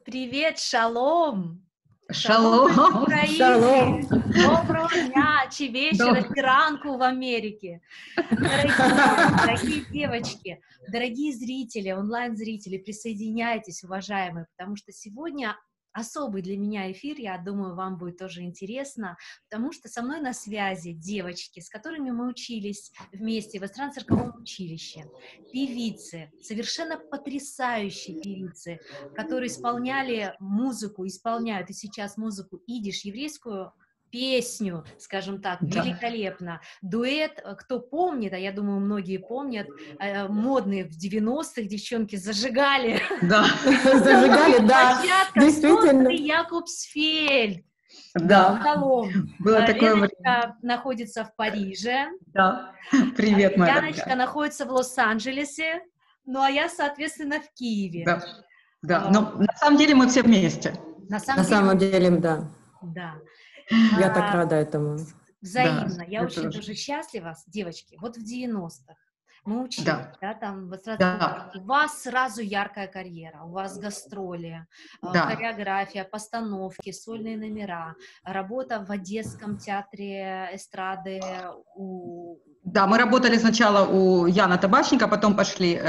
Привет, шалом! Шалом! Шалом! Доброго дня, чи вечера, чи ранку в Америке. Дорогие девочки, дорогие зрители, онлайн-зрители, присоединяйтесь, уважаемые, потому что сегодня особый для меня эфир, я думаю, вам будет тоже интересно, потому что со мной на связи девочки, с которыми мы учились вместе в иностранно-цирковом училище, певицы, совершенно потрясающие певицы, которые исполняли музыку, исполняют и сейчас музыку идиш, еврейскую песню, скажем так, великолепно. Дуэт, кто помнит, а я думаю, многие помнят, модные в 90-х девчонки зажигали. Да, зажигали, да, действительно. Якобсфельд. Да, было такое время. Находится в Париже. Да, привет, моя Яночка находится в Лос-Анджелесе, ну а я, соответственно, в Киеве. Да, да. Но на самом деле мы все вместе. На самом деле, да. Да. Я так рада этому. Взаимно. Да, я очень тоже счастлива, девочки. Вот в 90-х мы учились, да, там у вас сразу яркая карьера, у вас гастроли, хореография, постановки, сольные номера, работа в Одесском театре эстрады. Да, мы работали сначала у Яна Табачника, потом пошли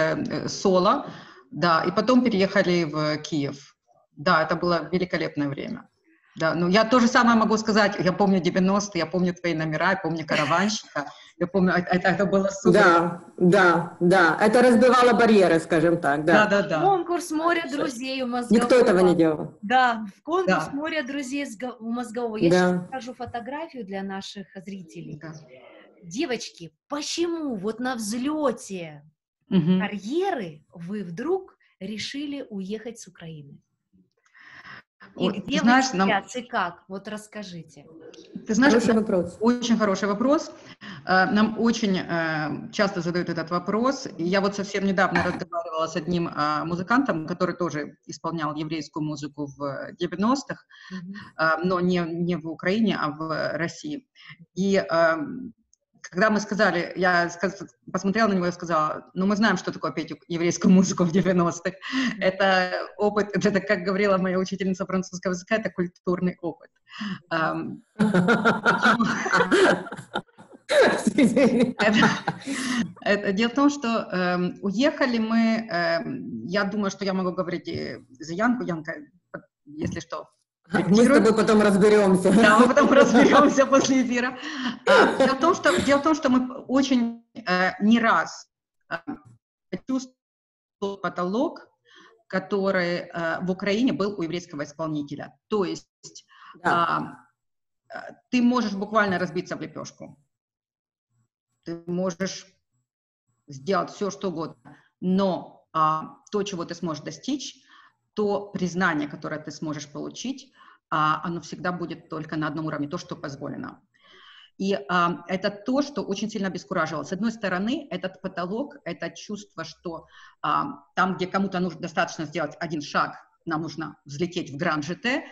соло, да, и потом переехали в Киев. Да, это было великолепное время. Да, ну я то же самое могу сказать, я помню 90-е, я помню твои номера, я помню «Караванщика», я помню, это было супер. Да, это разбивало барьеры, скажем так, да. Да. Конкурс «Море друзей» у Мозгового. Никто этого не делал. Да, конкурс «Море друзей» у Мозгового. Я сейчас покажу фотографию для наших зрителей. Да. Девочки, почему вот на взлете карьеры вы вдруг решили уехать с Украины? И где вы сейчас, и как? Вот расскажите. Ты знаешь, хороший вопрос. Очень хороший вопрос. Нам очень часто задают этот вопрос. И я вот совсем недавно разговаривала с одним музыкантом, который тоже исполнял еврейскую музыку в 90-х, но не в Украине, а в России. И когда мы сказали, я посмотрела на него и сказала, ну мы знаем, что такое петь еврейскую музыку в 90-х. Это опыт, это, как говорила моя учительница французского языка, это культурный опыт. Дело в том, что уехали мы, я думаю, что я могу говорить за Янку, Янка, если что. Мы с тобой потом разберемся. Да, мы потом разберемся после эфира. Дело в том, что мы очень не раз чувствовали потолок, который в Украине был у еврейского исполнителя. То есть ты можешь буквально разбиться в лепешку. Ты можешь сделать все, что угодно, но то, чего ты сможешь достичь, то признание, которое ты сможешь получить, оно всегда будет только на одном уровне, то, что позволено. И это то, что очень сильно обескураживало. С одной стороны, этот потолок, это чувство, что там, где кому-то нужно достаточно сделать один шаг, нам нужно взлететь в гранд-ЖТ.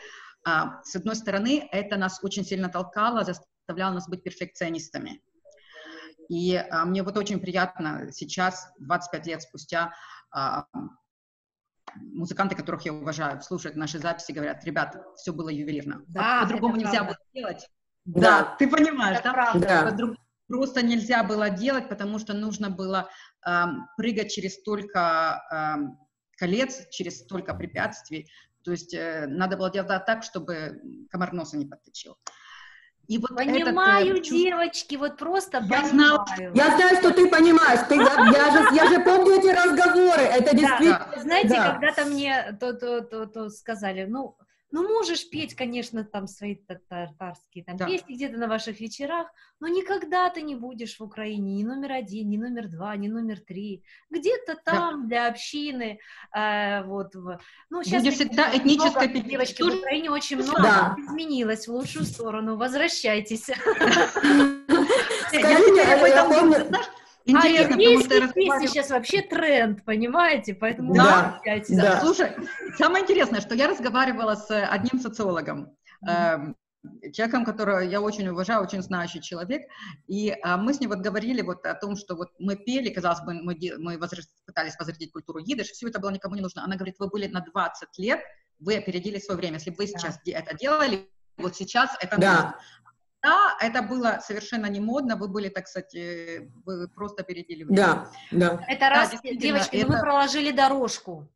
С одной стороны, это нас очень сильно толкало, заставляло нас быть перфекционистами. И мне вот очень приятно сейчас, 25 лет спустя, музыканты, которых я уважаю, слушают наши записи, говорят, ребята, все было ювелирно. Да, по-другому нельзя было делать. Да, ты понимаешь, да? Просто нельзя было делать, потому что нужно было прыгать через столько колец, через столько препятствий. То есть надо было делать так, чтобы комар носа не подточил. И вот понимаю, девочки, вот просто понимаю. Я знаю, что ты понимаешь. Я же помню эти разговоры. Это действительно... Да. Знаете, когда-то мне сказали, ну, можешь петь, конечно, там свои татарские песни где-то на ваших вечерах, но никогда ты не будешь в Украине ни номер 1, ни номер 2, ни номер 3. Где-то там для общины. Ну, сейчас будешь всегда этнической певицей. Девочки, в Украине очень много изменилось в лучшую сторону. Возвращайтесь. Скажи мне, я помню... Интересно, потому что песни сейчас вообще тренд, понимаете? Поэтому да. Слушай, самое интересное, что я разговаривала с одним социологом, человеком, которого я очень уважаю, очень знающий человек, и мы с ним вот говорили вот о том, что вот мы пели, казалось бы, мы пытались возродить культуру идиш, все это было никому не нужно. Она говорит, вы были на 20 лет, вы опередили свое время, если бы вы сейчас это делали, вот сейчас это нужно. Да, это было совершенно не модно, вы были, так сказать, вы просто опередили время. Да. Это раз, девочки, вы проложили дорожку.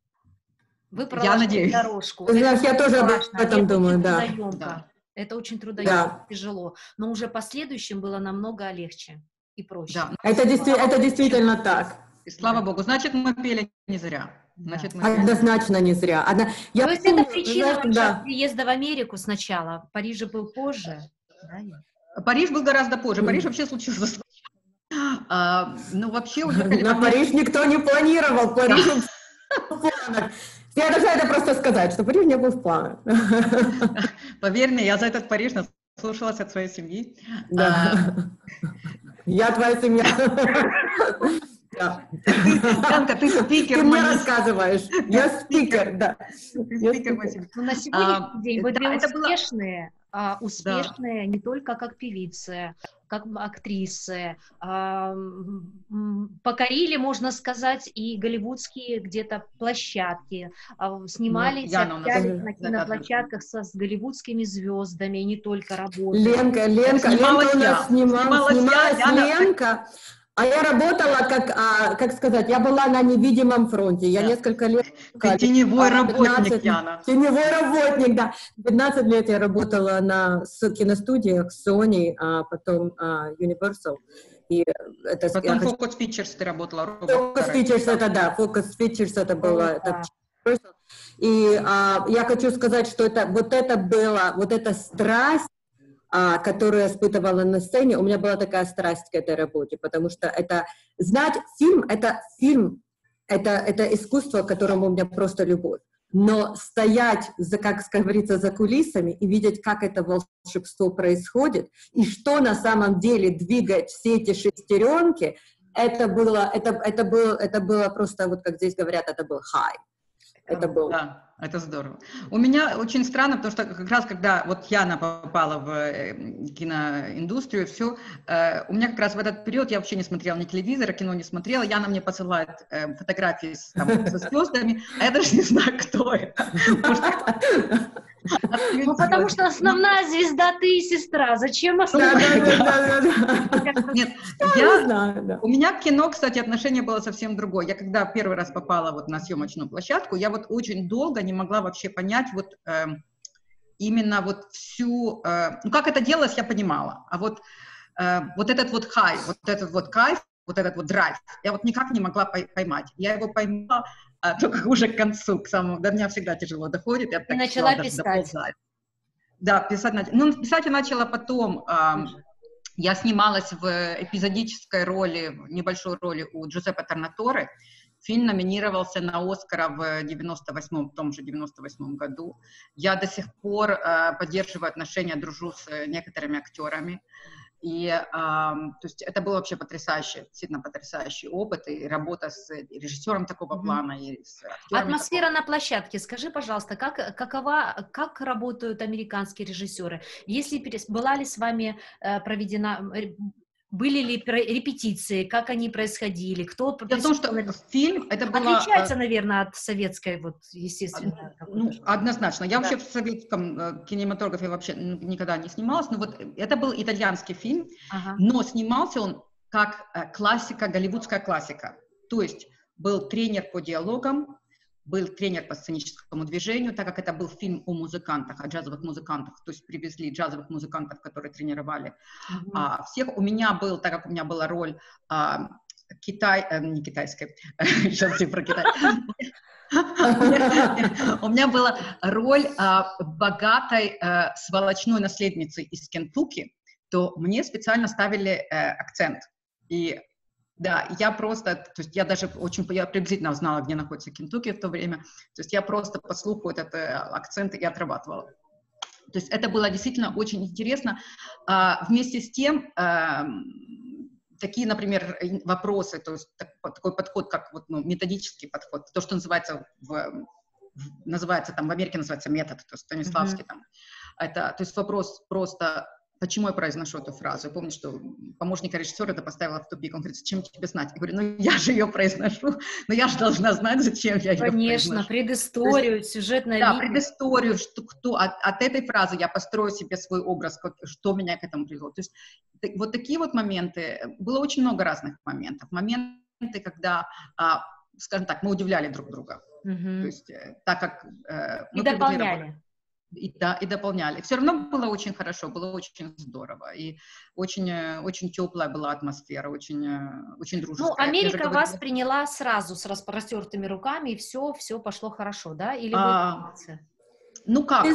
Вы проложили дорожку. Знаешь, я тоже об этом думаю, да. Это очень трудоемко, тяжело. Но уже последующим было намного легче и проще. Да. Это действительно так. И слава Богу, значит, мы пели не зря. Значит, однозначно не зря. То есть это причина вашего приезда в Америку сначала? Париж же был позже? Да? Париж был гораздо позже. Париж вообще случился. Ну, вообще уехали... На Париж никто не планировал. Париж в планах. Я должна это просто сказать, что Париж не был в планах. Поверь мне, я за этот Париж наслушалась от своей семьи. Да. Я твоя семья. Янка, ты спикер. Ты мне рассказываешь. Я спикер, да. Ты спикер моей семьи. На сегодняшний день вы две успешные не только как певицы, как актрисы, покорили, можно сказать, и голливудские где-то площадки, снимались, общались на киноплощадках с голливудскими звездами, и не только работали. Ленка у нас снималась Ленка. А я работала, как сказать, я была на невидимом фронте. Я несколько лет... Ты теневой работник, Яна. Теневой работник, да. 15 лет я работала на киностудиях Sony, а потом Universal. И это, потом Focus Features ты работала. Focus Features это, да. Focus Features это было... И я хочу сказать, что вот эта страсть, которую я испытывала на сцене, у меня была такая страсть к этой работе, потому что знать фильм, это искусство, к которому у меня просто любовь. Но стоять, как говорится, за кулисами и видеть, как это волшебство происходит, и что на самом деле двигает все эти шестеренки, это было просто, вот как здесь говорят, это был high. Это было. Да, это здорово. У меня очень странно, потому что как раз когда вот Яна попала в киноиндустрию, все, у меня как раз в этот период я вообще не смотрела ни телевизора, кино не смотрела, Яна мне посылает фотографии со звездами, а я даже не знаю, кто это. Ну, потому что основная звезда ты и сестра. Зачем основная? Нет, у меня к кино, кстати, отношение было совсем другое. Я когда первый раз попала вот на съемочную площадку, я вот очень долго не могла вообще понять вот именно вот всю... Ну, как это делалось, я понимала. А вот этот вот хай, вот этот вот кайф, вот этот вот драйв, я вот никак не могла поймать. Я его поймала только уже к концу, к самому, до меня всегда тяжело доходит. Я так начала писать. Да, писать я начала потом. Я снималась в эпизодической роли, в небольшой роли у Джузеппе Торнаторе. Фильм номинировался на Оскара в том же 98 году. Я до сих пор поддерживаю отношения, дружу с некоторыми актерами. И то есть это был вообще потрясающий, действительно потрясающий опыт, и работа с режиссером такого плана, и с актерами. Атмосфера на площадке. Скажи, пожалуйста, как работают американские режиссеры? Была ли с вами проведена... Были ли репетиции, как они происходили, кто... Дело в том, что фильм, это было... Отличается, наверное, от советской, вот, естественно. Однозначно. Я вообще в советском кинематографе вообще никогда не снималась, но вот это был итальянский фильм, но снимался он как классика, голливудская классика. То есть был тренер по диалогам, был тренер по сценическому движению, так как это был фильм о музыкантах, о джазовых музыкантах, то есть привезли джазовых музыкантов, которые тренировали всех. У меня был, так как у меня была роль не китайской, сейчас про Китай. У меня была роль богатой сволочной наследницы из Кентукки, то мне специально ставили акцент. И да, я просто, то есть я даже я приблизительно знала, где находится Кентукки в то время, то есть я просто по слуху этот акцент и отрабатывала. То есть это было действительно очень интересно. Вместе с тем, такие, например, вопросы, то есть такой подход, как вот, методический подход, то, что называется там в Америке называется метод, то есть Станиславский там, Это, то есть вопрос просто, почему я произношу эту фразу. Я помню, что помощника режиссера это поставила в тупик. Он говорит, зачем тебе знать? Я говорю, ну я же ее произношу, но я же должна знать, зачем я ее произношу. Конечно, предысторию, сюжетную да, линию. предысторию, что, от этой фразы я построю себе свой образ, что меня к этому привело. То есть вот такие вот моменты, было очень много разных моментов. Моменты, когда, скажем так, мы удивляли друг друга. То есть так как мы дополняли. И дополняли. Все равно было очень хорошо, было очень здорово. И очень, очень теплая была атмосфера, очень, очень дружеская. Ну, Америка вас приняла сразу с распростертыми руками, и все пошло хорошо, да? Или вы... Ну как?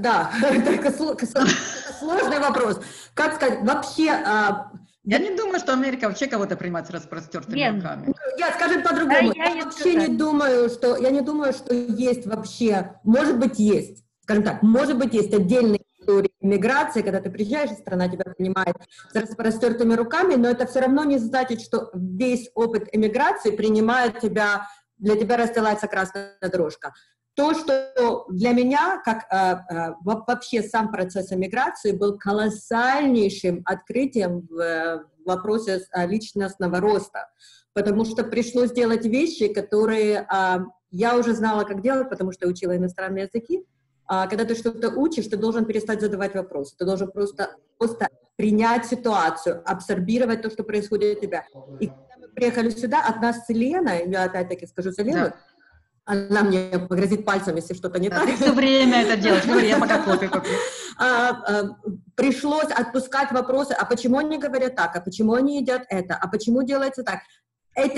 Да, только сложный вопрос. Как сказать, вообще... Я не думаю, что Америка вообще кого-то принимает с распростертыми руками. Я, скажем по-другому, я вообще не думаю, что есть вообще, может быть, есть, скажем так, может быть, есть отдельные истории миграции, когда ты приезжаешь, и страна тебя принимает с распростертыми руками, но это все равно не значит, что весь опыт эмиграции принимает тебя, для тебя расстилается красная дорожка. То, что для меня, как вообще сам процесс эмиграции был колоссальнейшим открытием в вопросе личностного роста, потому что пришлось делать вещи, которые я уже знала, как делать, потому что учила иностранные языки. Когда ты что-то учишь, ты должен перестать задавать вопросы, ты должен просто принять ситуацию, абсорбировать то, что происходит у тебя. И когда мы приехали сюда, от нас с Леной, я опять-таки скажу за Лену, она мне погрозит пальцем, если что-то не так. Ты все время это делаешь. Говори, я пока кофе попью. Пришлось отпускать вопросы, а почему они говорят так, а почему они едят это, а почему делается так.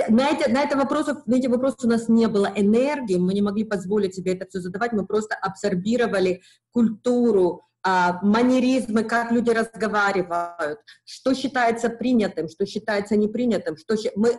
На эти вопросы у нас не было энергии, мы не могли позволить себе это все задавать, мы просто абсорбировали культуру, манеризмы, как люди разговаривают, что считается принятым, что считается непринятым,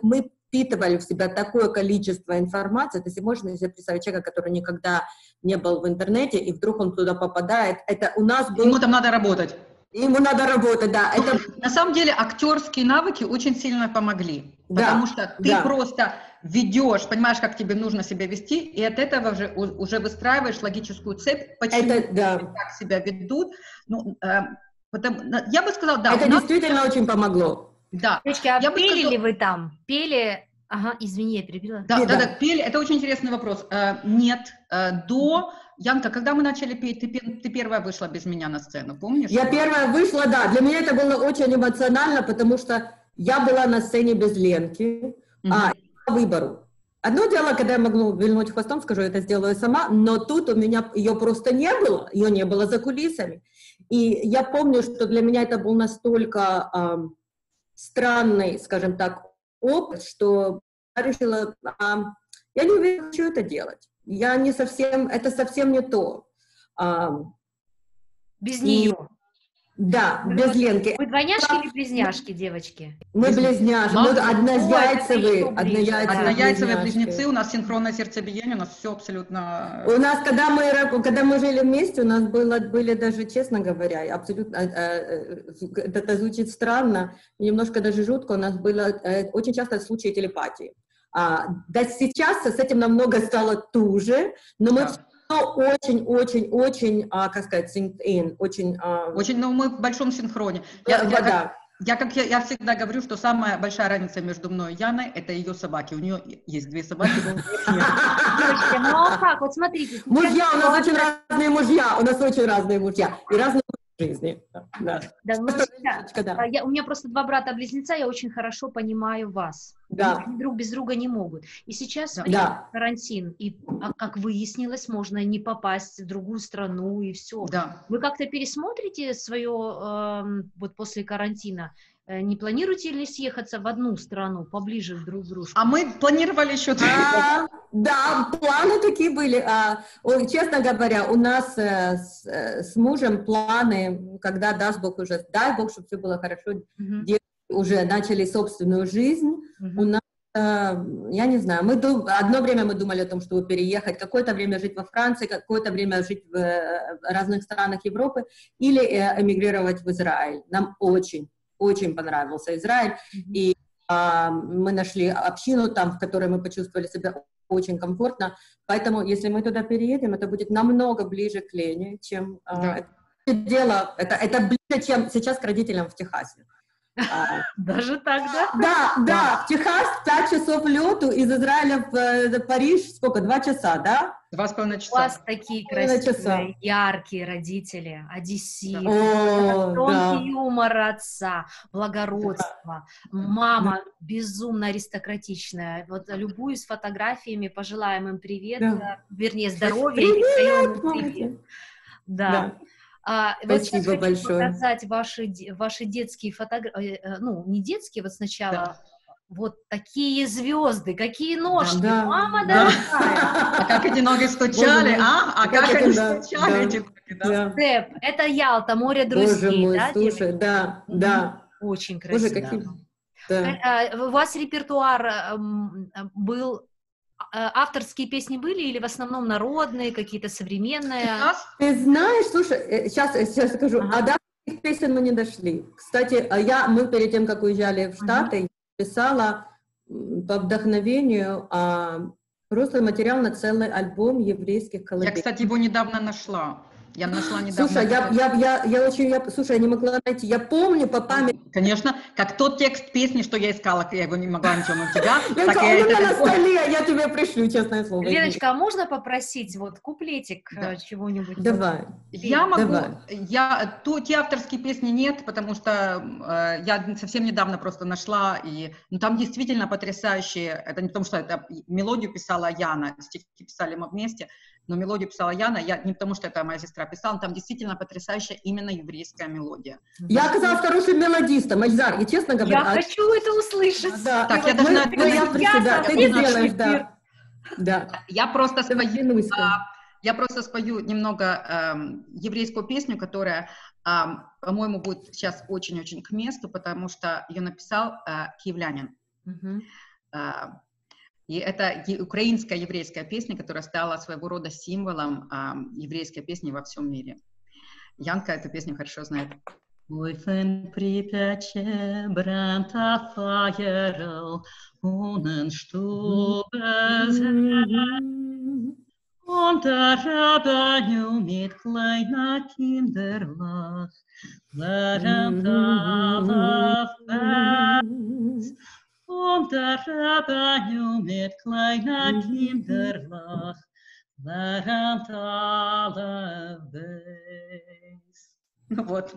мы впитывали в себя такое количество информации, ты можешь себе представить человека, который никогда не был в интернете, и вдруг он туда попадает, это у нас был... Ему там надо работать. Ему надо работать, да. На самом деле актерские навыки очень сильно помогли, потому что ты просто ведешь, понимаешь, как тебе нужно себя вести, и от этого уже выстраиваешь логическую цепь, почему так себя ведут. Ну, я бы сказала, да. Это действительно очень помогло. Да. Девочки, а пели ли вы там? Пели... Ага, извини, я перебила. Да, пели. Это очень интересный вопрос. Нет, Янка, когда мы начали петь, ты первая вышла без меня на сцену, помнишь? Я первая вышла, да. Для меня это было очень эмоционально, потому что я была на сцене без Ленки, по выбору. Одно дело, когда я могу вильнуть хвостом, скажу, это сделаю сама, но тут у меня ее просто не было, ее не было за кулисами. И я помню, что для меня это был настолько странный, скажем так, опыт, что я решила, я не уверена, что это делать. Это совсем не то. Без нее. Да, без Ленки. Вы двойняшки или близняшки, девочки? Мы близняшки, мы однояйцевые близнецы, у нас синхронное сердцебиение, у нас все абсолютно... У нас, когда мы жили вместе, у нас были даже, честно говоря, абсолютно, это звучит странно, немножко даже жутко, у нас было очень часто случаи телепатии. Да, сейчас с этим намного стало туже, но мы очень, как сказать, synced in, очень, но мы в большом синхроне. Я всегда говорю, что самая большая разница между мной и Яной — это ее собаки. У нее есть 2 собаки. Девочки, ну а как? Вот смотрите. Мужья, у нас очень разные мужья, и разные жизни. У меня просто 2 брата-близнеца, я очень хорошо понимаю вас. Они друг без друга не могут. И сейчас карантин, и, как выяснилось, можно не попасть в другую страну, и все. Да. Вы как-то пересмотрите свое, вот после карантина, не планируете ли съехаться в одну страну, поближе друг к дружке? А мы планировали еще... Да, планы такие были. Честно говоря, у нас с мужем планы, когда, дай Бог, чтобы все было хорошо, дети уже начали собственную жизнь. У нас, я не знаю, одно время мы думали о том, чтобы переехать, какое-то время жить во Франции, какое-то время жить в разных странах Европы или эмигрировать в Израиль. Нам очень понравился Израиль, и мы нашли общину там, в которой мы почувствовали себя очень комфортно, поэтому если мы туда переедем, это будет намного ближе к Лене, чем это дело, это ближе, чем сейчас к родителям в Техасе. Даже так, да? Да, в Техас 5 часов лету, из Израиля в Париж, сколько, 2 часа, да? 2,5 часа. У вас такие красивые, яркие родители, одесситы, тонкий юмор отца, благородство. Мама безумно аристократичная. Вот любуюсь фотографиями, пожелаем им привет, вернее, здоровья. Привет. Да. Вот сейчас хочу показать ваши детские фотографии, ну, не детские, вот сначала, вот такие звезды, какие ножки, мама дорогая. А как эти ноги стучали, а как они стучали, эти ноги, да? Степ, это Ялта, море друзей, мой, да? Слушай, да. Очень красиво. У вас репертуар был... Авторские песни были или в основном народные, какие-то современные? Ты знаешь, слушай, сейчас скажу, до авторских песен мы не дошли. Кстати, мы перед тем, как уезжали в Штаты, писала по вдохновению просто материал на целый альбом еврейских колыбелей. Я, кстати, его недавно нашла. Я нашла недавно. Слушай, слушай, я не могла найти. Я помню по памяти. Конечно, как тот текст песни, что я искала, я его не могла ничего найти. Ленка, он у меня на столе, я тебе пришлю, честное слово. Леночка, а можно попросить вот куплетик чего-нибудь? Давай. Я могу. Те авторские песни нет, потому что я совсем недавно просто нашла, и там действительно потрясающие. Это не потому, что это мелодию писала Яна, стихи писали мы вместе. Но мелодию писала Яна, не потому что это моя сестра писала, но там действительно потрясающая именно еврейская мелодия. Я оказалась хорошим мелодистом, Альзар, и честно говоря... Я хочу это услышать. Да. Так, я должна... Ты сделаешь, да. Я просто спою немного еврейскую песню, которая, по-моему, будет сейчас очень-очень к месту, потому что ее написал киевлянин. И это украинская еврейская песня, которая стала своего рода символом еврейской песни во всем мире. Янка эту песню хорошо знает. Ойфен припяче бранта фаерл, унен штубез unter Rabanu mit kleiner Kinderlach, während aller Fest. Und der Rabanu mit kleiner Kinderlach, während alle Welt. Вот.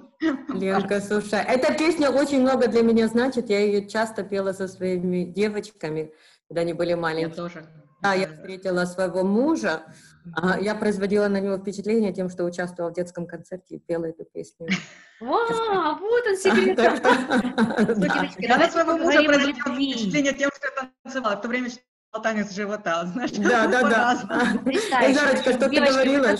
Ленка, слушай, эта песня очень много для меня значит. Я ее часто пела со своими девочками, когда они были маленькие. Я тоже. Да, я встретила своего мужа. Я производила на него впечатление тем, что участвовала в детском концерте и пела эту песню. Вау, вот он секрет. Я на своего мужа производила впечатление тем, что я танцевала. В то время танец живота, знаешь. Да. Яночка, что ты говорила?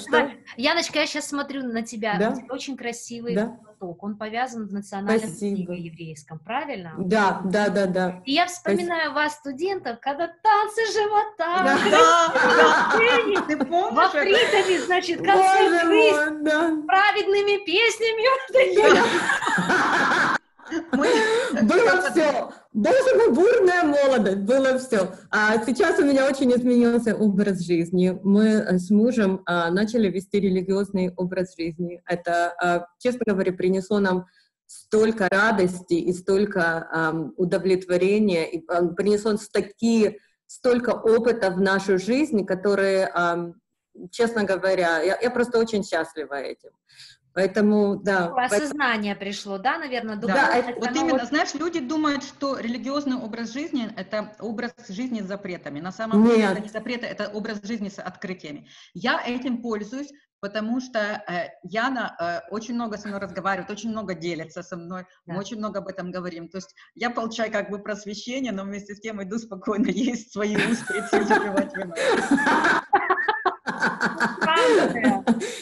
Яночка, я сейчас смотрю на тебя. У тебя очень красивый платок. Он повязан в национальном стиле еврейском, правильно? Да. И я вспоминаю вас, студентов, когда танцы живота. Ты помнишь? Во Фридоме, значит, концерт с праведными песнями. Было все. Боже мой, бурная молодость, было все. Сейчас у меня очень изменился образ жизни. Мы с мужем начали вести религиозный образ жизни. Это, честно говоря, принесло нам столько радости и столько удовлетворения, и принесло столько опыта в нашу жизнь, которые, честно говоря, я просто очень счастлива этим. Поэтому, да. Осознание пришло, да, наверное? Вот именно, знаешь, люди думают, что религиозный образ жизни – это образ жизни с запретами. На самом деле это не запреты, это образ жизни с открытиями. Я этим пользуюсь, потому что Яна очень много со мной разговаривает, очень много делится со мной, мы очень много об этом говорим. То есть я получаю как бы просвещение, но вместе с тем иду спокойно есть свои устрицы и запивать вино.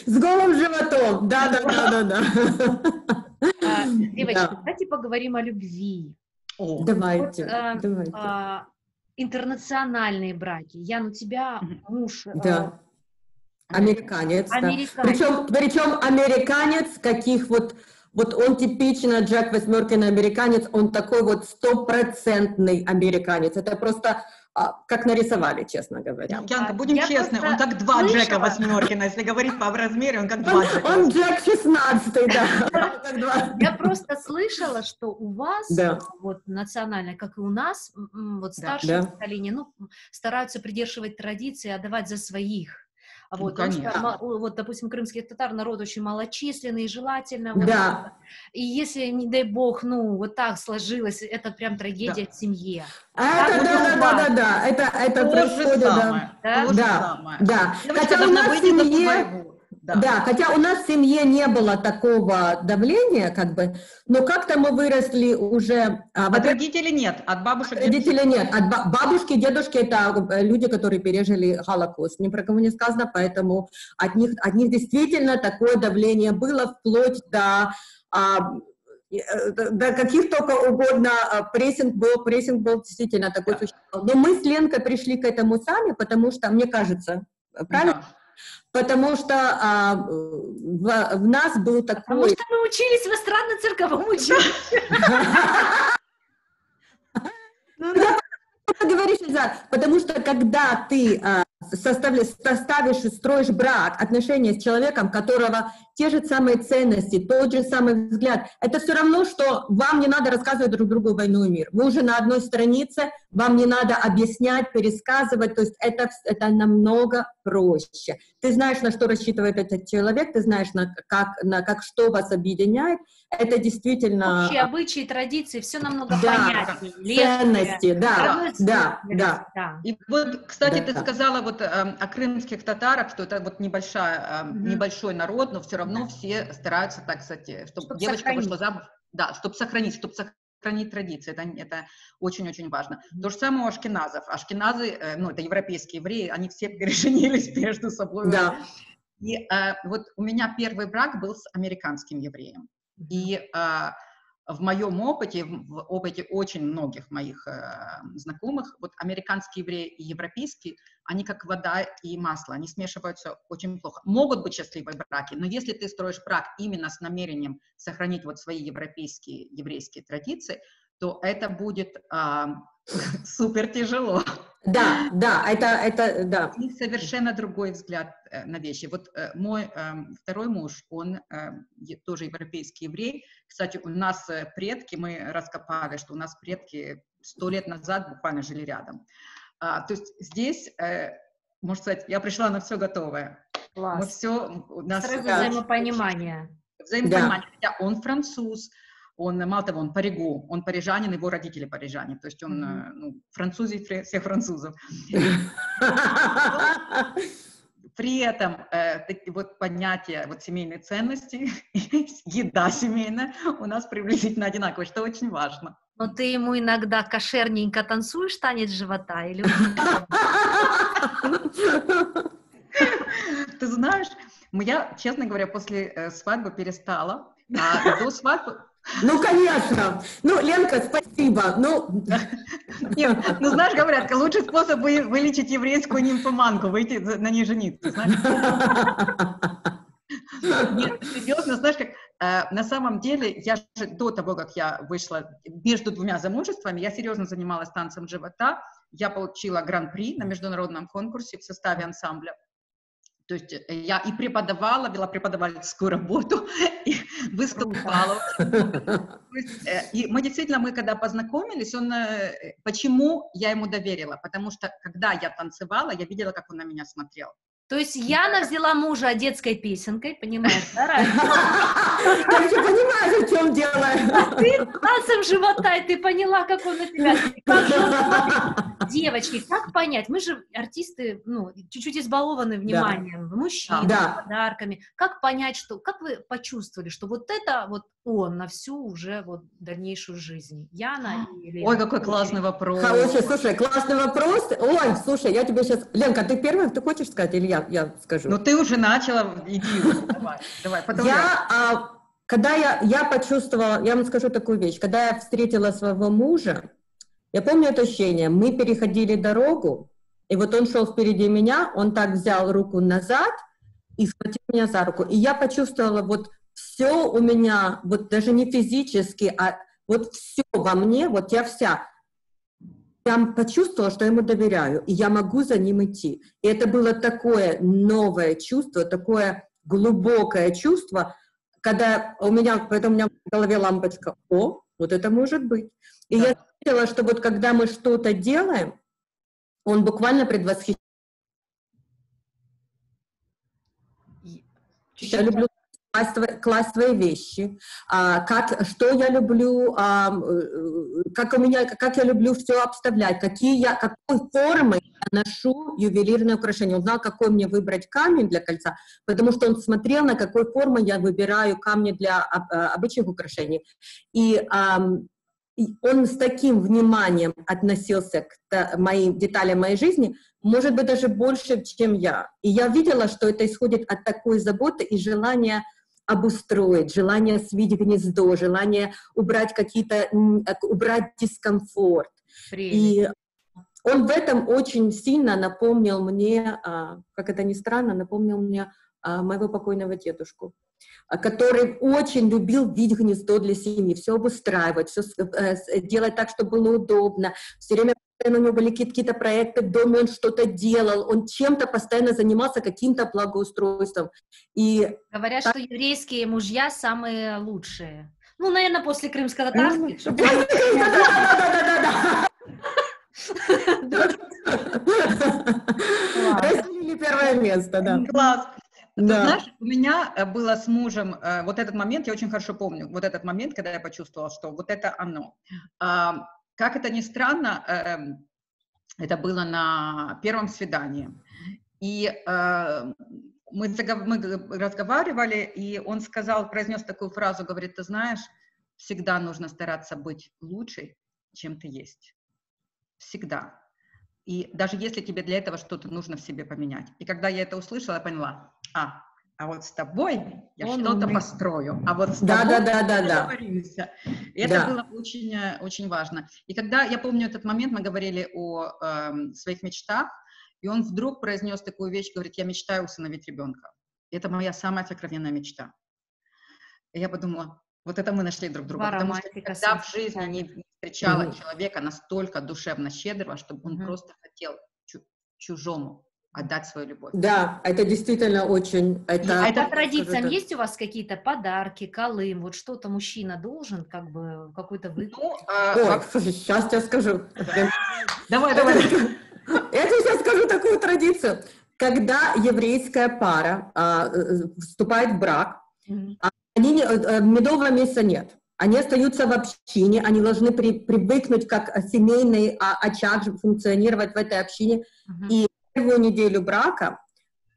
С голым животом, да. Девочки, давайте поговорим о любви. Давайте. Интернациональные браки. Ян, у тебя муж... Американец. Причем американец, каких вот он типично Джек Восьмеркин американец, он такой вот 100% американец. Это просто как нарисовали, честно говоря. Янка, будем честны, он как два Джека Восьмеркина, если говорить по размеру, он как два Джека. Он Джек 16, да. Я просто слышала, что у вас, вот национально, как и у нас, вот старшее поколение, ну, стараются придерживать традиции, отдавать за своих. Вот, конечно. Что, вот, допустим, крымских татар народ очень малочисленный, и желательно. Да. Вот, и если, не дай бог, ну, вот так сложилось, это прям трагедия в семье. Да, это происходит, да. Хотя у нас в семье... Да, хотя у нас в семье не было такого давления, как бы, но как-то мы выросли уже... От родителей нет, от бабушек... Родителей нет, от бабушки, дедушки — это люди, которые пережили Холокост, ни про кого не сказано, поэтому от них действительно такое давление было, вплоть до каких только угодно прессинг был действительно такой существенный. Но мы с Ленкой пришли к этому сами, потому что, мне кажется, правильно? Да. Потому что в нас был такой... Потому что мы учились в иностранно-церковном училище. Говоришь, потому что когда ты составишь и строишь брак, отношения с человеком, у которого те же самые ценности, тот же самый взгляд, это все равно, что вам не надо рассказывать друг другу «Войну и мир». Вы уже на одной странице, вам не надо объяснять, пересказывать, то есть это намного проще. Ты знаешь, на что рассчитывает этот человек, ты знаешь, как что вас объединяет. Это действительно... Общие обычаи, традиции, все намного понятнее. Ценности, да. И вот, кстати, ты сказала вот о крымских татарах, что это вот небольшой народ, но все равно все стараются, так сказать, чтобы девочка вышла замуж. Да, чтобы сохранить традиции, это очень-очень важно. То же самое у ашкеназов. Ашкеназы, ну, это европейские евреи, они все переженились между собой. Да. И вот у меня первый брак был с американским евреем. И в моем опыте, в опыте очень многих моих знакомых, вот американские евреи и европейские, они как вода и масло, они смешиваются очень плохо. Могут быть счастливые браки, но если ты строишь брак именно с намерением сохранить вот свои европейские, еврейские традиции, то это будет супер тяжело. Да, это да. И совершенно другой взгляд на вещи. Вот мой второй муж, он тоже европейский еврей. Кстати, у нас предки, мы раскопали, что у нас предки 100 лет назад буквально жили рядом. То есть здесь, можно сказать, я пришла на все готовое. Класс. Мы все, у нас сразу взаимопонимание. Взаимопонимание. Хотя он француз. Он, мало того, он паригу, он парижанин, его родители парижане, то есть он французит всех французов. При этом вот понятие вот семейной ценности, еда семейная у нас приблизительно одинаковое, что очень важно. Но ты ему иногда кошерненько танцуешь танец живота или... Ты знаешь, я, честно говоря, после свадьбы перестала, а до свадьбы... Ну, конечно. Ну, Ленка, спасибо. Нет, знаешь, говорят, лучший способ вылечить еврейскую нимфоманку, выйти на ней жениться, знаешь? Нет, серьезно, знаешь, как на самом деле, я же до того, как я вышла между двумя замужествами, я серьезно занималась танцем живота, я получила гран-при на международном конкурсе в составе ансамбля. То есть я и преподавала, вела преподавательскую работу, и выступала. И мы когда познакомились, почему я ему доверила? Потому что, когда я танцевала, я видела, как он на меня смотрел. То есть Яна взяла мужа детской песенкой, понимаешь, да, Я все понимаю, в чем дело. А ты танцем живота, и ты поняла, как он на тебя смотрит. Девочки, как понять? Мы же артисты, чуть-чуть избалованы вниманием, мужчин, подарками. Как понять, как вы почувствовали, что вот это вот он на всю уже вот дальнейшую жизнь? Яна или... Ой, какой классный вопрос. Хороший, слушай, классный вопрос. Ой, слушай, я тебе сейчас... Ленка, ты первая, ты хочешь сказать, или я скажу? Ну, ты уже начала, иди, давай, потом Когда я почувствовала, я вам скажу такую вещь, когда я встретила своего мужа, я помню это ощущение, мы переходили дорогу, и вот он шел впереди меня, он так взял руку назад и схватил меня за руку, и я почувствовала вот все у меня, вот даже не физически, а вот все во мне, вот я вся я почувствовала, что я ему доверяю, и я могу за ним идти. И это было такое новое чувство, такое глубокое чувство, когда поэтому у меня в голове лампочка, о, вот это может быть. И я заметила, что вот когда мы что-то делаем, он буквально предвосхищает. Я люблю класть свои вещи, что я люблю, как я люблю все обставлять, какой формы я ношу ювелирное украшение. Он знал, какой мне выбрать камень для кольца, потому что он смотрел, на какой формы я выбираю камни для обычных украшений. И он с таким вниманием относился к деталям моей жизни, может быть, даже больше, чем я. И я видела, что это исходит от такой заботы и желания обустроить, желание свить гнездо, желание убрать убрать дискомфорт. И он в этом очень сильно напомнил мне, как это ни странно, моего покойного дедушку, который очень любил видеть гнездо для семьи, все обустраивать, все делать так, чтобы было удобно, все время у него были какие-то проекты в доме, он что-то делал, он чем-то постоянно занимался, каким-то благоустройством. И говорят, что еврейские мужья самые лучшие. Ну, наверное, после крымско-татарских. Разделили первое место, да. Класс. Ты знаешь, у меня было с мужем, вот этот момент, я очень хорошо помню, вот этот момент, когда я почувствовала, что вот это оно. Как это ни странно, это было на первом свидании. И мы разговаривали, и он произнес такую фразу, говорит, ты знаешь, всегда нужно стараться быть лучше, чем ты есть. Всегда. И даже если тебе для этого что-то нужно в себе поменять. И когда я это услышала, я поняла, а вот с тобой я что-то построю, а вот с тобой договоримся. И это было очень, очень важно. И когда, я помню этот момент, мы говорили о своих мечтах, и он вдруг произнес такую вещь, говорит, я мечтаю усыновить ребенка. И это моя самая сокровенная мечта. И я подумала, вот это мы нашли друг друга, потому что когда в жизни не встречала человека настолько душевно щедрого, чтобы он просто хотел чужому отдать свою любовь. Да, это действительно очень... По традициям есть у вас какие-то подарки, колым, вот что-то мужчина должен, как бы, какой-то выкуп? Сейчас я скажу. Давай. Я тебе сейчас скажу такую традицию. Когда еврейская пара вступает в брак, медового месяца нет. Они остаются в общине, они должны привыкнуть как семейный очаг функционировать в этой общине. И первую неделю брака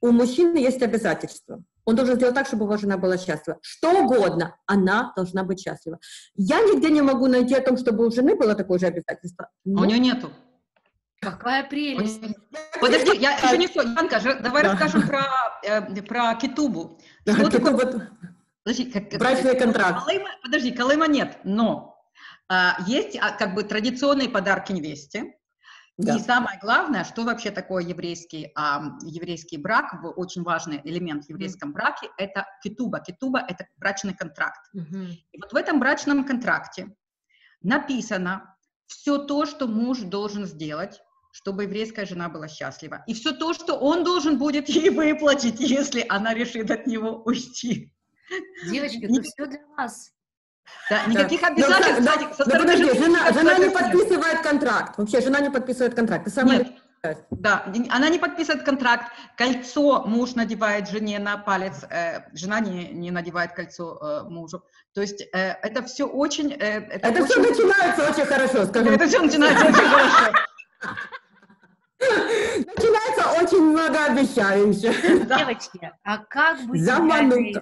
у мужчины есть обязательства. Он должен сделать так, чтобы его жена была счастлива. Что угодно, она должна быть счастлива. Я нигде не могу найти о том, чтобы у жены было такое же обязательство. Но... А у нее нету. Какая прелесть. Подожди, я еще не все. Янка, давай расскажем про кетубу. Брачный контракт. Колыма нет, но есть как бы традиционные подарки невесте. Да. И самое главное, что вообще такое еврейский брак, очень важный элемент в еврейском браке, это кетуба. Кетуба – это брачный контракт. И вот в этом брачном контракте написано все то, что муж должен сделать, чтобы еврейская жена была счастлива. И все то, что он должен будет ей выплатить, если она решит от него уйти. Девочки, это все для вас. Да, никаких обязательств. Подожди, жена не подписывает контракт. Вообще, жена не подписывает контракт. Нет, да, она не подписывает контракт. Кольцо муж надевает жене на палец, жена не надевает кольцо мужу. То есть это все очень... Это все начинается очень хорошо, скажем. Это все начинается очень хорошо. Начинается очень многообещающе. Девочки, а как быть идеальной?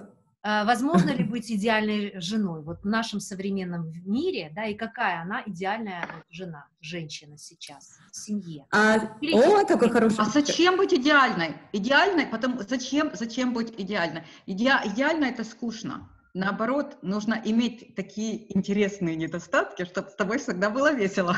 Возможно ли быть идеальной женой вот в нашем современном мире, да, и какая она идеальная жена, женщина сейчас в семье? Такой хороший. А зачем быть идеальной? Зачем быть идеальной? Идеально это скучно. Наоборот, нужно иметь такие интересные недостатки, чтобы с тобой всегда было весело.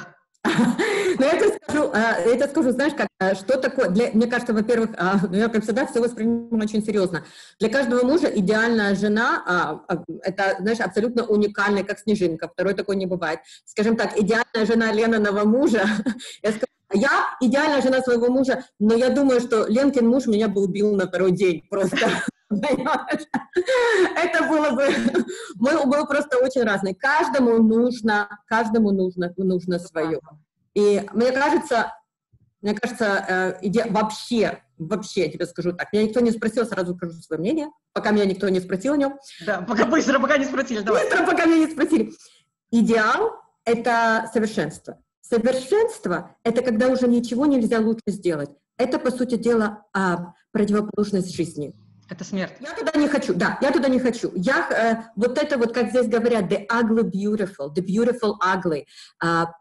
Но я тебе скажу, знаешь, что такое, мне кажется, во-первых, я, как всегда, все воспринимаю очень серьезно. Для каждого мужа идеальная жена, это, знаешь, абсолютно уникальная, как снежинка, второй такой не бывает. Скажем так, идеальная жена Лениного мужа, я идеальная жена своего мужа, но я думаю, что Ленкин муж меня бы убил на второй день просто. Это было бы... Мы просто очень разные. Каждому нужно свое. И мне кажется, вообще, я тебе скажу так, меня никто не спросил, сразу скажу свое мнение, пока меня никто не спросил о нем. Да, пока не спросили, давай. Быстро, пока меня не спросили. Идеал — это совершенство. Совершенство — это когда уже ничего нельзя лучше сделать. Это, по сути дела, противоположность жизни. Это смерть. Я туда не хочу, да, я туда не хочу. Вот это вот, как здесь говорят, the beautiful ugly,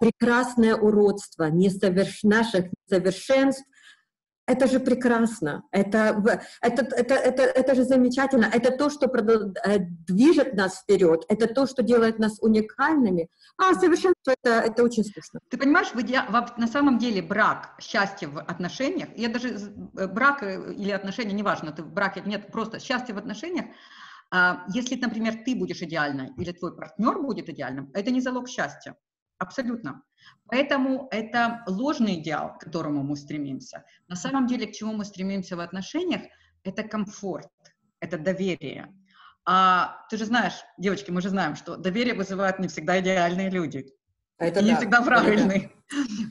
прекрасное уродство наших несовершенств, это же прекрасно, это же замечательно, это то, что движет нас вперед, это то, что делает нас уникальными, а совершенство это очень скучно. Ты понимаешь, на самом деле брак, счастье в отношениях, я даже брак или отношения, неважно, ты в браке, нет, просто счастье в отношениях, если, например, ты будешь идеальной или твой партнер будет идеальным, это не залог счастья, абсолютно. Поэтому это ложный идеал, к которому мы стремимся. На самом деле, к чему мы стремимся в отношениях, это комфорт, это доверие. А ты же знаешь, девочки, мы же знаем, что доверие вызывают не всегда идеальные люди. Это и не да, всегда правильные.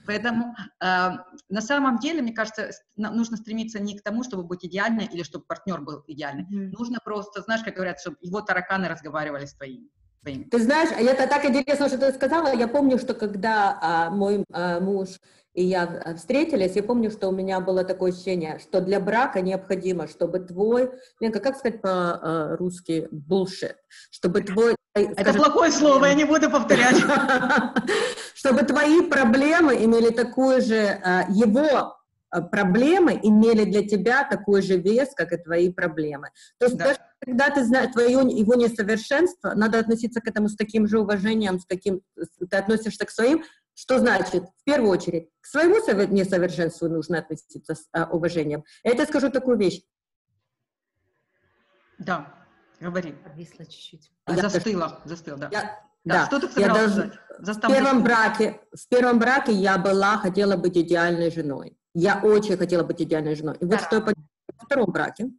Поэтому на самом деле, мне кажется, нужно стремиться не к тому, чтобы быть идеальной или чтобы партнер был идеальный. Нужно просто, знаешь, как говорят, чтобы его тараканы разговаривали с твоими. Ты знаешь, это так интересно, что ты сказала. Я помню, что когда мой муж и я встретились, я помню, что у меня было такое ощущение, что для брака необходимо, чтобы твой, Ленка, как сказать по-русски, bullshit, чтобы твой... Это плохое слово, я не буду повторять. Чтобы твои проблемы имели такую же, его проблемы имели для тебя такой же вес, как и твои проблемы. То есть даже когда ты знаешь его несовершенство, надо относиться к этому с таким же уважением, с каким ты относишься к своим. Что значит, в первую очередь, к своему несовершенству нужно относиться с уважением. Я тебе скажу такую вещь. Да, говори. Подвисла чуть-чуть. Застыла, да. Да. Что ты собиралась сказать? В первом браке я хотела быть идеальной женой. Я очень хотела быть идеальной женой. И вот что я поняла во втором браке.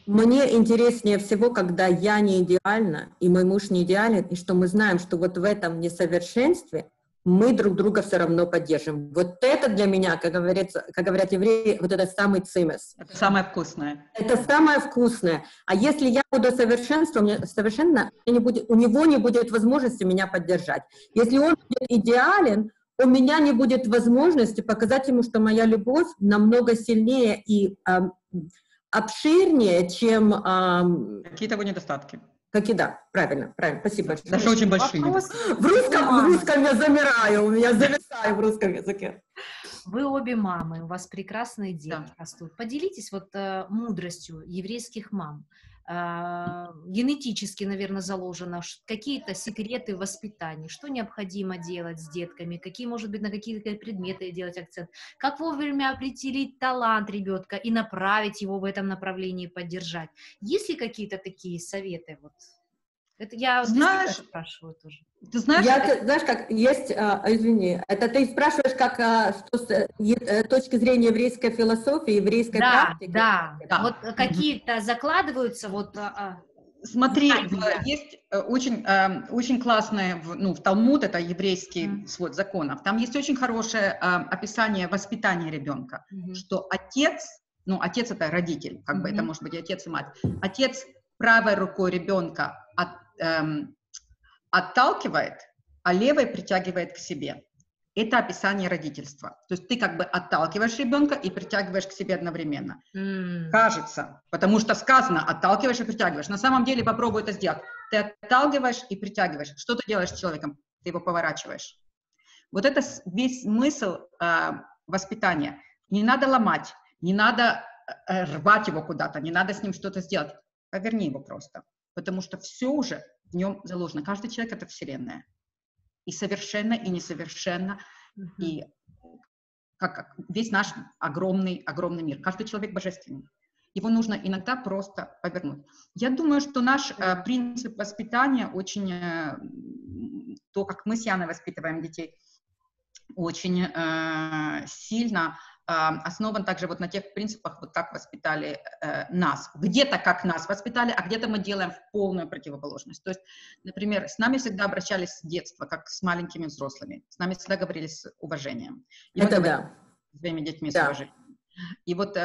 Мне интереснее всего, когда я не идеальна, и мой муж не идеален, и что мы знаем, что вот в этом несовершенстве мы друг друга все равно поддержим. Вот это для меня, как говорят евреи, вот это самый цимес. Это самое вкусное. Это самое вкусное. А если я буду совершенно у него не будет возможности меня поддержать. Если он будет идеален, у меня не будет возможности показать ему, что моя любовь намного сильнее и обширнее, чем... Какие-то его недостатки. Да, правильно, спасибо большое. Даже очень большие. В русском я замираю, я зависаю в русском языке. Вы обе мамы, у вас прекрасные дети растут. Поделитесь вот мудростью еврейских мам. Генетически, наверное, заложено какие-то секреты воспитания, что необходимо делать с детками, какие, может быть, на какие-то предметы делать акцент, как вовремя определить талант ребенка и направить его в этом направлении, поддержать. Есть ли какие-то такие советы? Вот? Это я спрашиваю тоже. Ты знаешь, знаешь, как есть, извини, это ты спрашиваешь, как с точки зрения еврейской философии, еврейской практики? Да. Вот какие-то закладываются, вот... Смотри, есть очень классное, в Талмуд, это еврейский свод законов, там есть очень хорошее описание воспитания ребенка, что отец это родитель, как бы это может быть и отец, и мать, отец правой рукой ребенка отталкивает, а левой притягивает к себе. Это описание родительства. То есть ты как бы отталкиваешь ребенка и притягиваешь к себе одновременно. Кажется, потому что сказано, отталкиваешь и притягиваешь. На самом деле попробуй это сделать. Ты отталкиваешь и притягиваешь. Что ты делаешь с человеком? Ты его поворачиваешь. Вот это весь смысл воспитания. Не надо ломать, не надо рвать его куда-то, не надо с ним что-то сделать. Поверни его просто. Потому что все уже в нем заложено. Каждый человек — это вселенная. И совершенно, и несовершенно. И как весь наш огромный мир. Каждый человек божественный. Его нужно иногда просто повернуть. Я думаю, что наш принцип воспитания очень, то, как мы с Яной воспитываем детей, очень сильно основан также вот на тех принципах, вот как воспитали нас. Где-то как нас воспитали, а где-то мы делаем в полную противоположность. То есть, например, с нами всегда обращались с детства, как с маленькими взрослыми. С нами всегда говорили с уважением. И Это мы да. с своими детьми с уважением. И вот,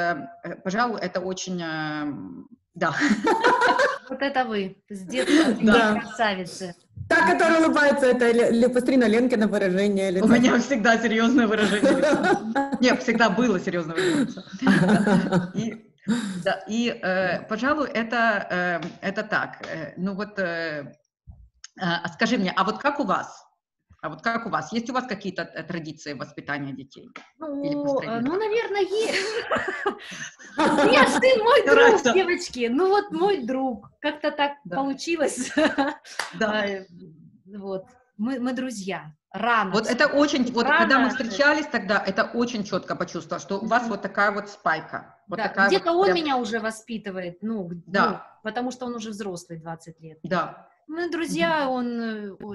пожалуй, это очень... Да. Вот это вы, с детства такие красавицы. Та, которая улыбается, это Пастрина Ленкина выражение лица. У меня всегда серьезное выражение лица. Нет, всегда было серьезное выражение лица. И, пожалуй, это так. Ну вот, скажи мне, а вот как у вас? Есть у вас какие-то традиции воспитания детей? Ну, наверное, есть. У меня сын мой друг, девочки. Ну, вот мой друг. Как-то так получилось. Вот. Мы друзья. Рано. Вот это очень, вот когда мы встречались тогда, это очень четко почувствовала, что у вас вот такая вот спайка. Где-то он меня уже воспитывает, потому что он уже взрослый, 20 лет. Да. Мы друзья,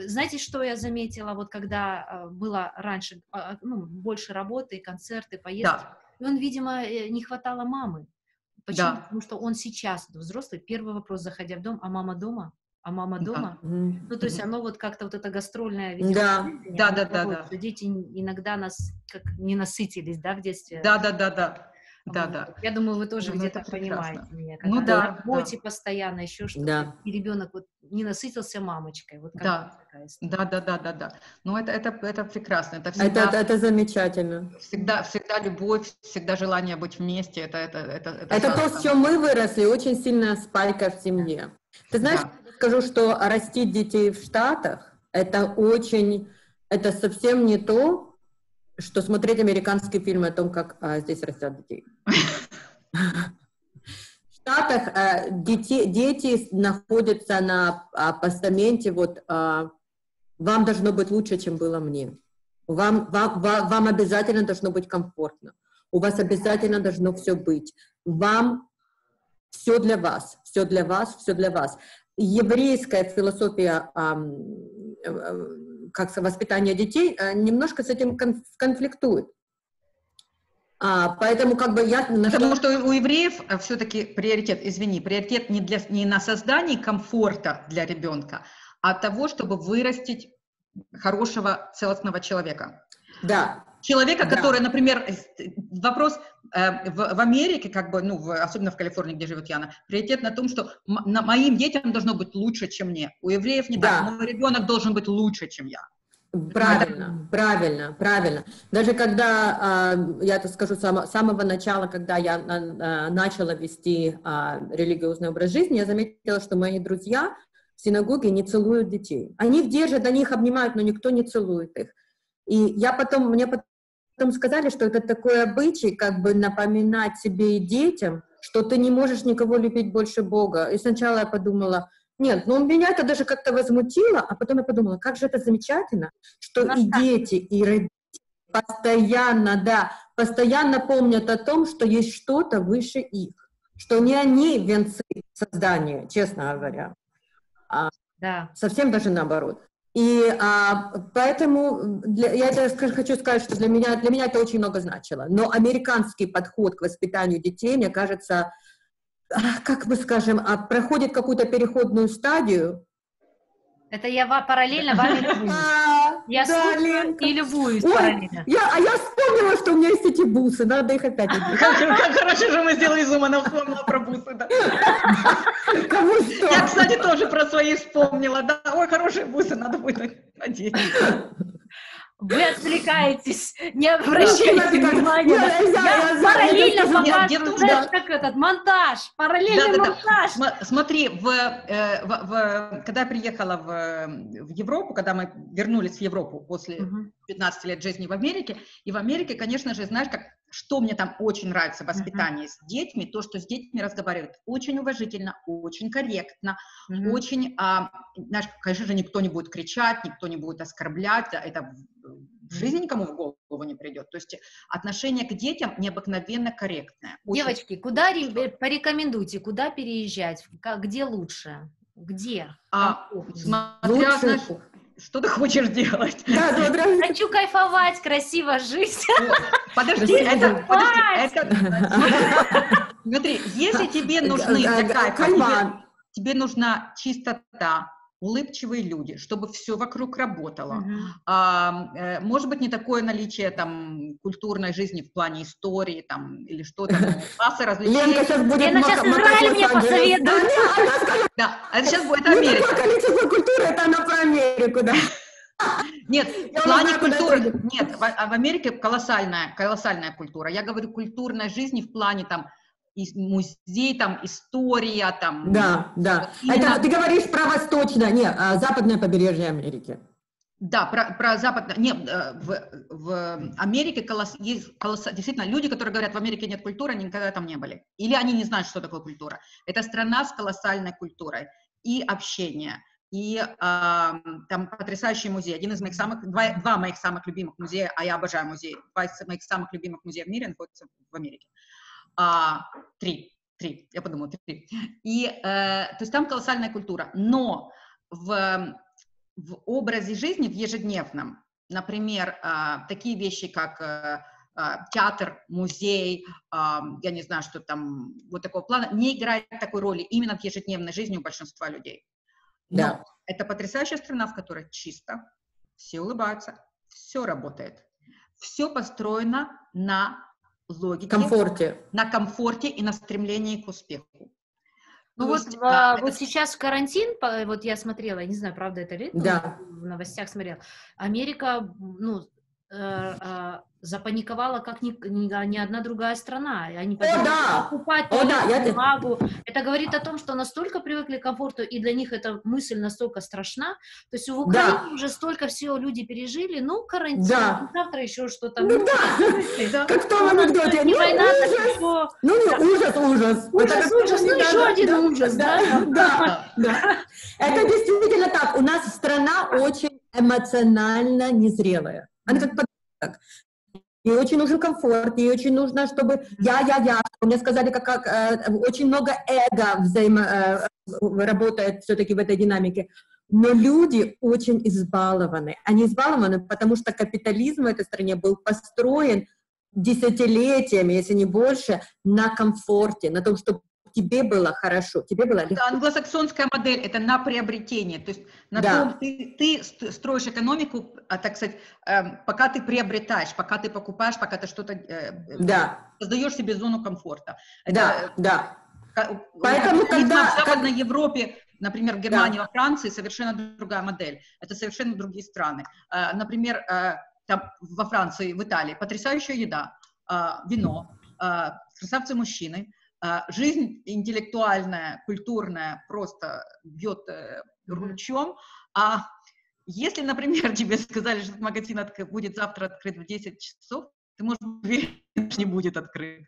знаете, что я заметила, вот когда было раньше, больше работы, концерты, поездки, и он, видимо, не хватало мамы. Почему? Потому что он сейчас взрослый, первый вопрос, заходя в дом, а мама дома? А мама дома? Ну, то есть оно вот как-то вот это гастрольное, видимо, да. Дети иногда нас как не насытились, да, в детстве? Да. Я думаю, вы тоже где-то понимаете меня. Когда на работе постоянно, еще что-то, и ребенок вот не насытился мамочкой. Вот да. Ну, это прекрасно. Это замечательно. Всегда любовь, всегда желание быть вместе. Это то, с чем мы выросли, очень сильная спайка в семье. Ты знаешь, скажу, что растить детей в Штатах, это совсем не то, что смотреть американские фильмы о том, как здесь растят детей. В Штатах дети находятся на постаменте, вот, вам должно быть лучше, чем было мне. Вам обязательно должно быть комфортно. У вас обязательно должно все быть. Вам все для вас, все для вас, все для вас. Еврейская философия воспитания детей немножко с этим конфликтует. Поэтому Потому что у евреев все-таки приоритет не на создании комфорта для ребенка, а того, чтобы вырастить хорошего целостного человека. Да. Человека, который, например, вопрос в Америке, особенно в Калифорнии, где живет Яна, приоритет на том, что моим детям должно быть лучше, чем мне. У евреев не так. Мой ребенок должен быть лучше, чем я. Правильно. Даже когда, я это скажу с самого начала, когда я начала вести религиозный образ жизни, я заметила, что мои друзья в синагоге не целуют детей. Они их держат, они их обнимают, но никто не целует их. И мне потом сказали, что это такой обычай, напоминать себе и детям, что ты не можешь никого любить больше Бога. И сначала я подумала, нет, меня это даже как-то возмутило, а потом я подумала, как же это замечательно, что и дети, и родители постоянно помнят о том, что есть что-то выше их, что не они венцы создания, честно говоря, совсем даже наоборот. И поэтому я хочу сказать, что для меня это очень много значило. Но американский подход к воспитанию детей, мне кажется, проходит какую-то переходную стадию. Это я параллельно вами любуюсь. Я слушаю и любуюсь параллельно. Я вспомнила, что у меня есть эти бусы, надо их опять одеть. Как хорошо, что мы сделали зум, она вспомнила про бусы, да. Кому что? Я, кстати, тоже про свои вспомнила, да. Ой, хорошие бусы, надо будет одеть. Вы отвлекаетесь, не обращайте внимания. Я параллельно показываю, знаешь, как этот монтаж, параллельный монтаж. Смотри, когда я приехала в Европу, когда мы вернулись в Европу после 15 лет жизни в Америке, и в Америке, конечно же, знаешь, что мне там очень нравится в воспитании с детьми, то, что с детьми разговаривают очень уважительно, очень корректно, очень, знаешь, конечно же, никто не будет кричать, никто не будет оскорблять, это в жизни никому в голову не придет. То есть отношение к детям необыкновенно корректное. Девочки, порекомендуйте, куда переезжать, где лучше, где? Смотря, знаешь, что ты хочешь делать? Хочу кайфовать, красиво жить. Подожди, смотри, если тебе нужны тебе нужна чистота, улыбчивые люди, чтобы все вокруг работало. Может быть, не такое наличие там культурной жизни в плане истории там или что-то, масса развлечений. Лена сейчас Израиль мне посоветует. Да, это сейчас будет Америка. Количество культуры, это она про Америку, да. Нет, в плане культуры, нет, в Америке колоссальная культура. Я говорю культурной жизни в плане там музей, там, история, там... Да. Это ты говоришь про западное побережье Америки. Да, про западное... Нет, в Америке есть действительно люди, которые говорят, в Америке нет культуры, они никогда там не были. Или они не знают, что такое культура. Это страна с колоссальной культурой и общение, и там потрясающий музей. Один из моих два моих самых любимых музея, а я обожаю музеи, два из моих самых любимых музеев в мире находятся в Америке. Три, я подумала, 3. И, то есть там колоссальная культура, но в образе жизни, в ежедневном, например, такие вещи, как театр, музей, я не знаю, что там, вот такого плана, не играет такой роли именно в ежедневной жизни у большинства людей. Но это потрясающая страна, в которой чисто, все улыбаются, все работает, все построено на логике, на комфорте и на стремлении к успеху. Ну вот, вот сейчас в карантин, вот я смотрела, я не знаю, правда это ли, в новостях смотрела, Америка, запаниковала, как ни одна другая страна. Они покупать бумагу. Это говорит о том, что настолько привыкли к комфорту, и для них эта мысль настолько страшна. То есть в Украине уже столько всего люди пережили, карантин, завтра еще что-то. Как в том анекдоте. Не война, ужас. Ужас, еще один ужас. Да. Это действительно так. У нас страна очень эмоционально незрелая. Она как подросток. Ей очень нужен комфорт, ей очень нужно, чтобы мне сказали, как очень много эго работает все-таки в этой динамике. Но люди очень избалованы. Они избалованы, потому что капитализм в этой стране был построен десятилетиями, если не больше, на комфорте, на том, чтобы тебе было хорошо, тебе было легко. Англосаксонская модель — это на приобретение, то есть на том, ты строишь экономику, так сказать, пока ты приобретаешь, пока ты покупаешь, пока ты что-то создаешь себе зону комфорта. Поэтому в Западной Европе, например, в Германии, во Франции совершенно другая модель, это совершенно другие страны. Например, там, во Франции, в Италии потрясающая еда, вино, красавцы-мужчины, жизнь интеллектуальная, купурная просто бьет ручьем. А если, например, тебе сказали, что магазин будет завтра открыт в 10 часов, ты можешь уверен, что не будет открыт.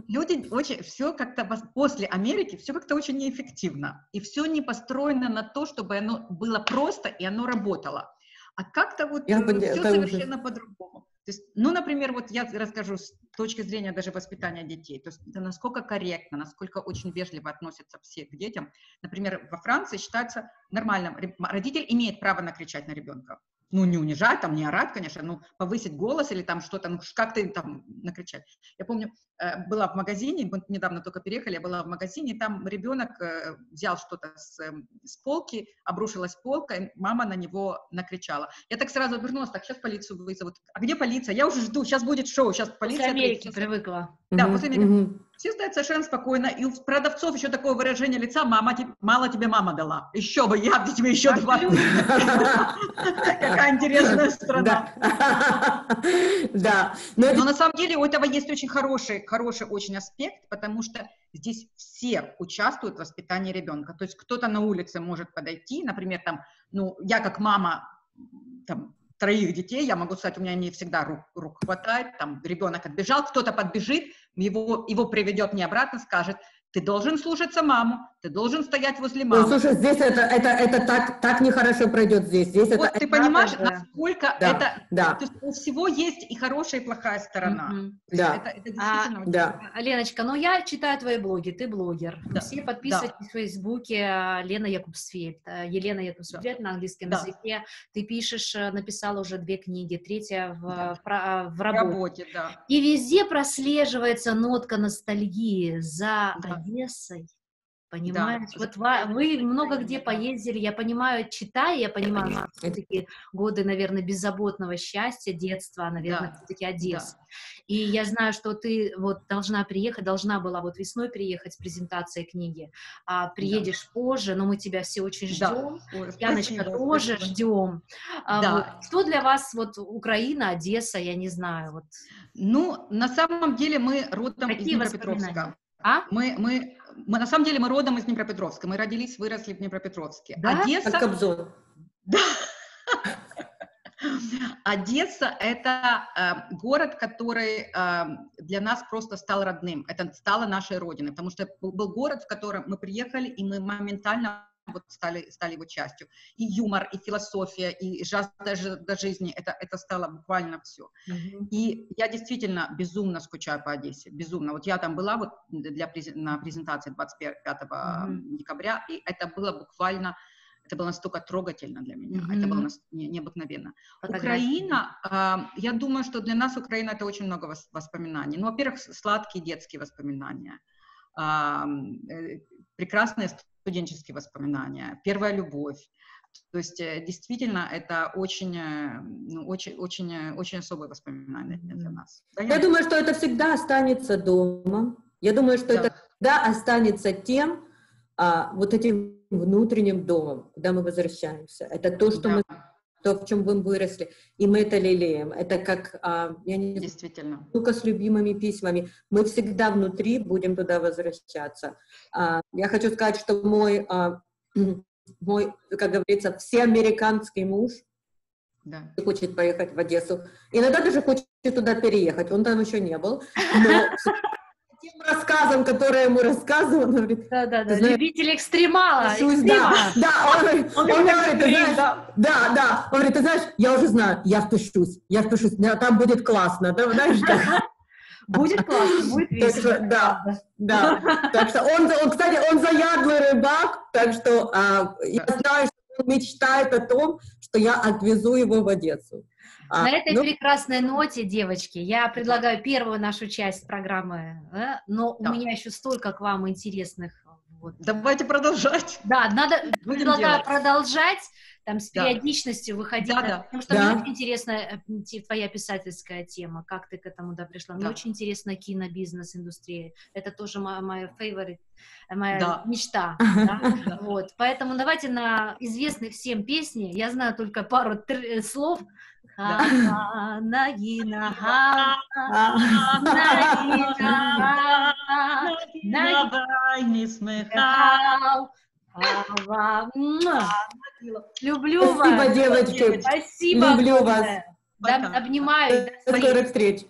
Люди все как-то после Америки, все как-то очень неэффективно. И все не построено на то, чтобы оно было просто и оно работало. А как-то вот все совершенно по-другому. То есть, например, вот я расскажу с точки зрения даже воспитания детей. То есть, насколько корректно, насколько очень вежливо относятся все к детям. Например, во Франции считается нормальным. Родитель имеет право накричать на ребенка. Не унижать, там, не орать, конечно, повысить голос или там что-то, как-то там накричать. Я помню, была в магазине, мы недавно только переехали, я была в магазине, там ребенок взял что-то с полки, обрушилась полка, и мама на него накричала. Я так сразу обернулась, так, сейчас полицию вызовут. А где полиция? Я уже жду, сейчас будет шоу, сейчас полиция. После Америки привыкла. Да, после Америки. Все стоят совершенно спокойно, и у продавцов еще такое выражение лица: мало тебе мама дала, еще бы, я тебе еще два. Какая интересная страна. Да. Но на самом деле у этого есть очень хороший очень аспект, потому что здесь все участвуют в воспитании ребенка. То есть кто-то на улице может подойти, например, там, я как мама, там, 3 детей, я могу сказать, у меня не всегда рук хватает, там ребенок отбежал, кто-то подбежит, его приведет мне обратно, скажет: Ты должен слушаться маму, ты должен стоять возле Ну, мамы. слушай, здесь это так нехорошо пройдет здесь. Здесь Вот это ты понимаешь, да. насколько Да, это... да. То есть у всего есть и хорошая, и плохая сторона. Мгм. То есть Да. это действительно очень... Да. Леночка, ну я читаю твои блоги, ты блогер. Да, Все подписывайтесь в Фейсбуке, Лена Якубсфельд, Елена Якубсфельд на английском Да. языке. Ты пишешь, написала уже 2 книги, 3 в В работе. работе, да. И везде прослеживается нотка ностальгии за Да. Одессой. Понимаешь? Да. Вот вы много где поездили, я понимаю, читая, я понимаю, что все-таки годы, наверное, беззаботного счастья, детства, наверное, Да. все-таки Одесса. Да. И я знаю, что ты вот должна была вот весной приехать с презентацией книги, а приедешь позже, но мы тебя все очень ждем. Да. Ой, Яночка, спасибо, тоже спасибо. ждем. Да. Вот. Что для вас вот Украина, Одесса, я не знаю. Вот. Ну, на самом деле мы родом из Какие Днепропетровска. воспоминания? А? Мы на самом деле мы родом из Днепропетровска. Мы родились, выросли в Днепропетровске. Да? Одесса... Как Кобзон. Да. Одесса – это город, который для нас просто стал родным. Это стало нашей родиной, потому что был город, в котором мы приехали, и мы моментально вот стали его частью. И юмор, и философия, и жажда до жизни – это стало буквально все. И я действительно безумно скучаю по Одессе, безумно. Вот я там была вот на презентации 25 декабря, и это было буквально... Это было настолько трогательно для меня, это было необыкновенно. Украина, я думаю, что для нас Украина — это очень много воспоминаний. Ну, во-первых, сладкие детские воспоминания, прекрасные студенческие воспоминания, первая любовь. То есть, действительно, это очень особые воспоминания для нас. Да, Я думаю, что это всегда останется дома. Я думаю, что это всегда останется тем, вот этим внутренним домом, куда мы возвращаемся. Это то, что то, в чем мы выросли, и мы это лелеем. Это как, я не знаю, действительно, только с любимыми письмами. Мы всегда внутри будем туда возвращаться. Я хочу сказать, что мой, как говорится, всеамериканский муж хочет поехать в Одессу. Иногда даже хочет туда переехать. Он там еще не был. Но тем рассказам, которые ему рассказывал, он говорит... Да, любитель экстремала. Он говорит, ты знаешь, я уже знаю, я впишусь, там будет классно, да, знаешь, как... Будет классно, будет весело. Да. Так что кстати, он заядлый рыбак, так что я знаю, что он мечтает о том, что я отвезу его в Одессу. На этой прекрасной ноте, девочки, я предлагаю первую нашу часть программы, но у меня еще столько к вам интересных... Вот. Давайте продолжать. Да, предлагаю продолжать, там, с периодичностью выходить, потому что мне очень интересна твоя писательская тема, как ты к этому пришла. Мне очень интересна кинобизнес, индустрия. Это тоже моя favorite, моя мечта. Да? Вот. Поэтому давайте на известные всем песни, я знаю только пару слов. Люблю вас. Спасибо, девочки. Спасибо. Люблю вас. Обнимаю. До скорых встреч.